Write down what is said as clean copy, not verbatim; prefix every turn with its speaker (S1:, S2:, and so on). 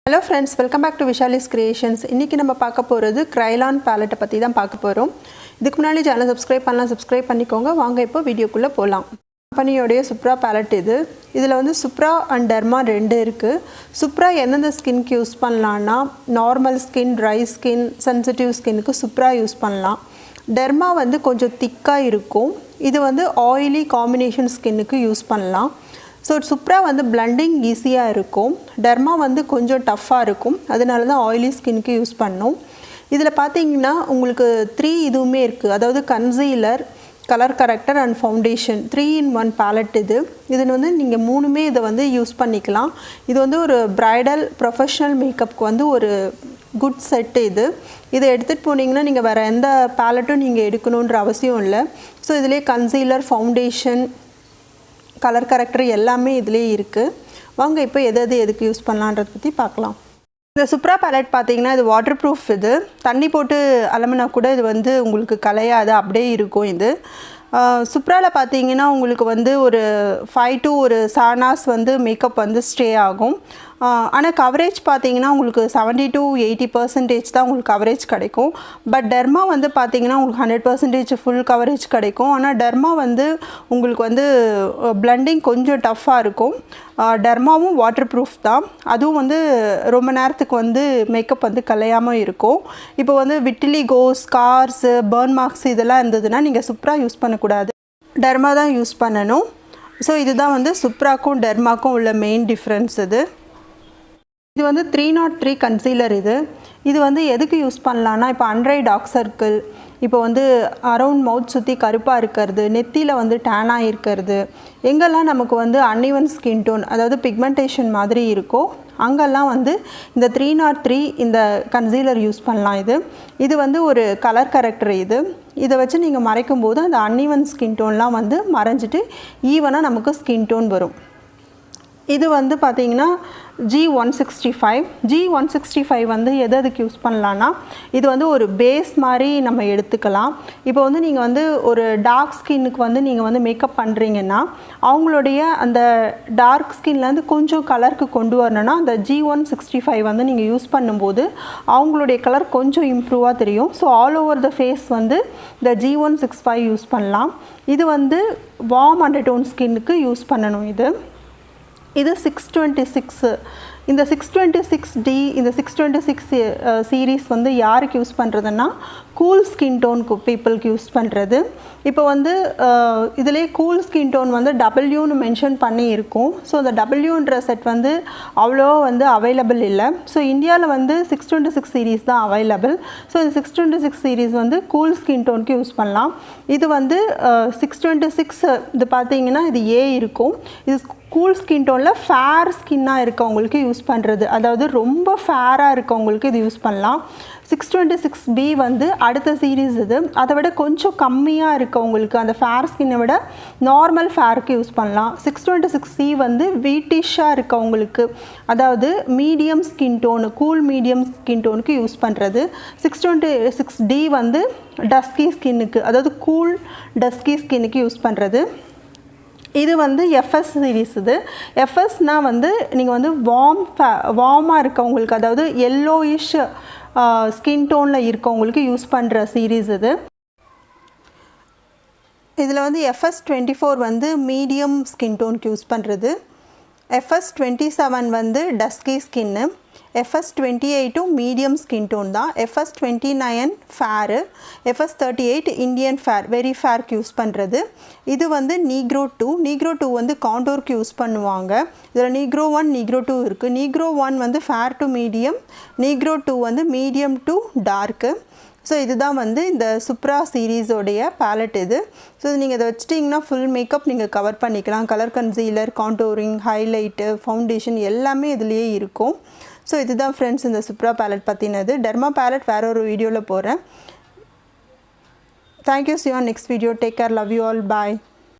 S1: Hello friends, welcome back to Vishali's Creations. இன்னைக்கு நம்ம பார்க்க போறது Kryolan palette பத்தி தான் பார்க்க போறோம். இதுக்கு முன்னாடி சேனலை சப்ஸ்கிரைப் பண்ணிக்கோங்க. வாங்க இப்போ வீடியோக்குள்ள போலாம். கம்பெனியோட supra palette இது. இதுல வந்து supra and derma ரெண்டு இருக்கு. supra எந்தெந்த ஸ்கின்க்கு யூஸ் பண்ணலாம்னா normal skin, dry skin, sensitive skinக்கு supra use பண்ணலாம். derma வந்து கொஞ்சம் திக்கா இருக்கும். இது வந்து oily combination skinக்கு யூஸ் பண்ணலாம். So supra வந்து blending ஈஸியா இருக்கும். derma வந்து கொஞ்சம் டஃப்பா இருக்கும். அதனால தான் oily skinக்கு யூஸ் பண்ணோம். இதுல பாத்தீங்கன்னா உங்களுக்கு 3 இதுவுமே இருக்கு. அதாவது concealer, color corrector and foundation 3 in 1 palette இது. இது வந்து நீங்க மூணுமே இத வந்து யூஸ் பண்ணிக்கலாம். இது வந்து ஒரு bridal professional makeupக்கு வந்து ஒரு good set இது. இத எடுத்துட்டு போனீங்கன்னா நீங்க வேற எந்த பாலெட்டும் நீங்க எடுக்கணும்ன்ற அவசியம் இல்ல. சோ இதுலயே concealer, foundation, color corrector எல்லாமே இதுலயே இருக்கு. வாங்க இப்போ எதுக்கு யூஸ் பண்ணலாம்ன்றத பத்தி பார்க்கலாம். இந்த supra palette பாத்தீங்கன்னா இது waterproof இது. தண்ணி போட்டு அலம்பினா கூட இது வந்து உங்களுக்கு கலையாது, அப்படியே இருக்கும் இது. supraல பாத்தீங்கன்னா உங்களுக்கு வந்து ஒரு 5 to ஒரு 7 hours வந்து மேக்கப் வந்து ஸ்டே ஆகும். ஆனா கவரேஜ் பாத்தீங்கன்னா உங்களுக்கு 70 to 80% தான் உங்களுக்கு கவரேஜ் கிடைக்கும். பட் derma வந்து பாத்தீங்கன்னா உங்களுக்கு 100% full கவரேஜ் கிடைக்கும். ஆனா derma வந்து உங்களுக்கு வந்து blending கொஞ்சம் டஃப்பா இருக்கும். dermaவும் waterproof தான். அதுவும் வந்து ரொம்ப நேரத்துக்கு வந்து மேக்கப் வந்து கலையாம இருக்கும். இப்போ வந்து vitiligo, scars, burn marks இதெல்லாம் இருந்ததுன்னா நீங்க supra யூஸ் பண்ண கூடாது. derma தான் யூஸ் பண்ணனும். சோ இதுதான் வந்து supraக்கும் dermaக்கும் உள்ள மெயின் டிஃபரன்ஸ் இது. இது வந்து 303 concealer இது வந்து எதுக்கு யூஸ் பண்ணலாம்னா இப்போ அண்டர் ஐ டார்க் சர்க்கிள், இப்போ வந்து அரவுண்ட் மவுத் சுற்றி கருப்பாக இருக்கிறது, நெத்தியில் வந்து டேனாக இருக்கிறது, எங்கெல்லாம் நமக்கு வந்து அன்இவன் ஸ்கின் டோன் அதாவது பிக்மெண்டேஷன் மாதிரி இருக்கோ அங்கெல்லாம் வந்து இந்த 303 இந்த கன்சீலர் யூஸ் பண்ணலாம். இது வந்து ஒரு கலர் கரெக்டர் இதை வச்சு நீங்கள் மறைக்கும் போது அந்த அன்இவன் ஸ்கின் டோன்லாம் வந்து மறைஞ்சிட்டு ஈவனாக நமக்கு ஸ்கின் டோன் வரும். இது வந்து பார்த்தீங்கன்னா G165 வந்து எதுக்கு யூஸ் பண்ணலாம்னா இது வந்து ஒரு பேஸ் மாதிரி நம்ம எடுத்துக்கலாம். இப்போ வந்து நீங்கள் வந்து ஒரு டார்க் ஸ்கின்னுக்கு வந்து நீங்கள் வந்து மேக்கப் பண்ணுறீங்கன்னா அவங்களுடைய அந்த டார்க் ஸ்கின்லேருந்து கொஞ்சம் கலருக்கு கொண்டு வரணும்னா அந்த G165 வந்து நீங்கள் யூஸ் பண்ணும்போது அவங்களுடைய கலர் கொஞ்சம் இம்ப்ரூவாக தெரியும். So all over the face வந்து இந்த G165 யூஸ் பண்ணலாம். இது வந்து வார்ம் அண்டர்டோன் ஸ்கின்னுக்கு யூஸ் பண்ணணும். இது 626. இந்த 626D இந்த 626 சீரீஸ் வந்து யாருக்கு யூஸ் பண்ணுறதுன்னா கூல் ஸ்கின் டோனுக்கு பீப்புளுக்கு யூஸ் பண்ணுறது. இப்போ வந்து இதிலே கூல் ஸ்கின் டோன் வந்து Wன்னு மென்ஷன் பண்ணி இருக்கும். ஸோ அந்த Wன்ற செட் வந்து அவ்வளோ வந்து அவைலபிள் இல்லை. ஸோ இந்தியாவில் வந்து 626 சீரீஸ் தான் அவைலபிள். ஸோ இந்த 626 சீரீஸ் வந்து கூல் ஸ்கின் டோனுக்கு யூஸ் பண்ணலாம். இது வந்து 626 இது பார்த்தீங்கன்னா இது A இருக்கும். இது கூல் ஸ்கின் டோனில் ஃபேர் ஸ்கின்னாக இருக்கவங்களுக்கு யூஸ் பண்ணுறது, அதாவது ரொம்ப ஃபேராக இருக்கவங்களுக்கு இது யூஸ் பண்ணலாம். 626B வந்து அடுத்த சீரீஸ் அதை விட கொஞ்சம் கம்மியாக இருக்கவங்களுக்கு அந்த ஃபேர் ஸ்கின்னை விட நார்மல் ஃபேருக்கு யூஸ் பண்ணலாம். 626C வந்து வீட்டிஷாக இருக்கவங்களுக்கு அதாவது medium skin tone cool medium skin டோனுக்கு யூஸ் பண்ணுறது. 626D வந்து டஸ்கி ஸ்கின்னுக்கு அதாவது கூல் டஸ்கி ஸ்கின்னுக்கு யூஸ் பண்ணுறது. இது வந்து FS சீரீஸ். FSனால் வந்து நீங்கள் வந்து வார்மாக இருக்கவங்களுக்கு அதாவது எல்லோயிஷ் ஸ்கின் டோனில் இருக்கவங்களுக்கு யூஸ் பண்ணுற சீரீஸ் இதில் வந்து FS24 வந்து மீடியம் ஸ்கின் டோனுக்கு யூஸ் பண்ணுறது. FS27 வந்து dusky skin. FS28 medium skin tone தான். FS29 fair. FS38 Indian fair very ஃபேருக்கு யூஸ் பண்ணுறது. இது வந்து நீக்ரோ 2 வந்து காண்டோருக்கு யூஸ் பண்ணுவாங்க. இதில் நீக்ரோ 1 நீக்ரோ 2 இருக்குது. நீக்ரோ 1 வந்து ஃபேர் டு மீடியம், நீக்ரோ 2 வந்து மீடியம் டு டார்க்கு. ஸோ இதுதான் வந்து இந்த supra சீரீஸோடைய பேலட் ஸோ நீங்கள் இதை வச்சுட்டிங்கன்னா ஃபுல் மேக்கப் நீங்கள் கவர் பண்ணிக்கலாம். கலர் கன்சீலர், காண்டோரிங், ஹைலைட்டு, ஃபவுண்டேஷன் எல்லாமே இதுலேயே இருக்கும். ஸோ இதுதான் ஃப்ரெண்ட்ஸ் இந்த supra பேலட் பற்றினது. derma பேலட் வேறு ஒரு வீடியோவில் போகிறேன். Thank you. see you on next video. Take care. Love you all. Bye.